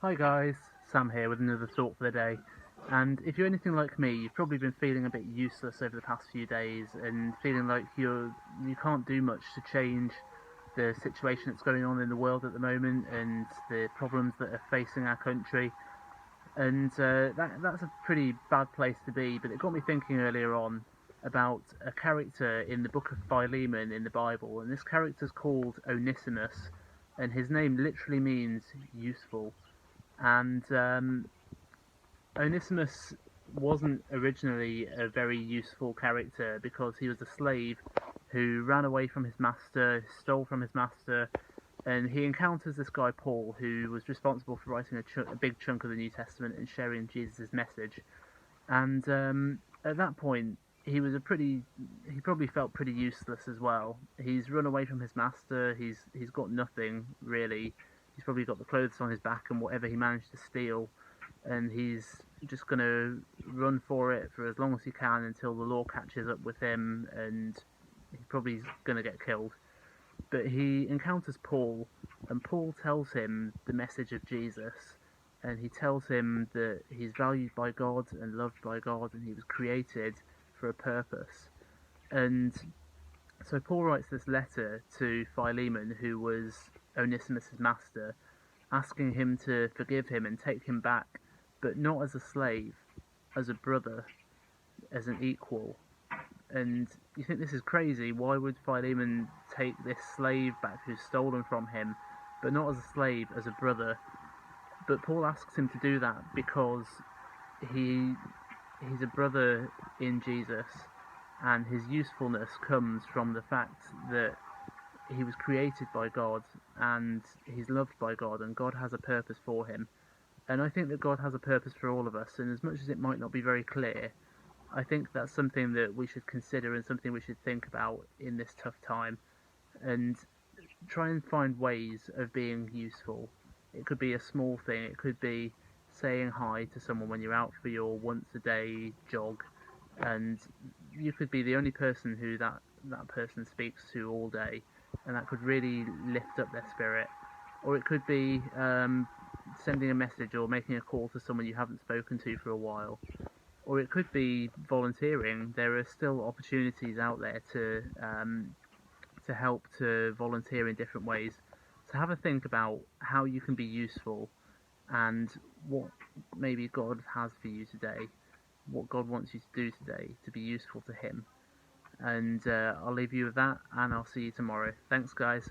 Hi guys, Sam here with another thought for the day. And if you're anything like me, you've probably been feeling a bit useless over the past few days and feeling like you can't do much to change the situation that's going on in the world at the moment and the problems that are facing our country. And that's a pretty bad place to be. But it got me thinking earlier on about a character in the book of Philemon in the Bible, and this character's called Onesimus, and his name literally means useful. And Onesimus wasn't originally a very useful character because he was a slave who ran away from his master, stole from his master, and he encounters this guy Paul, who was responsible for writing a big chunk of the New Testament and sharing Jesus' message. And at that point, he probably felt pretty useless as well. He's run away from his master. He's got nothing really. He's probably got the clothes on his back and whatever he managed to steal, and he's just gonna run for it for as long as he can until the law catches up with him, and he probably is gonna get killed. But he encounters Paul, and Paul tells him the message of Jesus, and he tells him that he's valued by God and loved by God, and he was created for a purpose. And so Paul writes this letter to Philemon, who was Onesimus' master, asking him to forgive him and take him back, but not as a slave, as a brother, as an equal. And you think this is crazy. Why would Philemon take this slave back who's stolen from him, but not as a slave, as a brother? But Paul asks him to do that because he he's a brother in Jesus, and his usefulness comes from the fact that he was created by God and he's loved by God, and God has a purpose for him. And I think that God has a purpose for all of us, and as much as it might not be very clear, I think that's something that we should consider and something we should think about in this tough time, and try and find ways of being useful. It could be a small thing, it could be saying hi to someone when you're out for your once a day jog, and you could be the only person who that person speaks to all day, and that could really lift up their spirit. Or it could be sending a message or making a call to someone you haven't spoken to for a while. Or it could be volunteering. There are still opportunities out there to help to volunteer in different ways. So have a think about how you can be useful and what maybe God has for you today, what God wants you to do today to be useful to Him. And I'll leave you with that, and I'll see you tomorrow. Thanks, guys.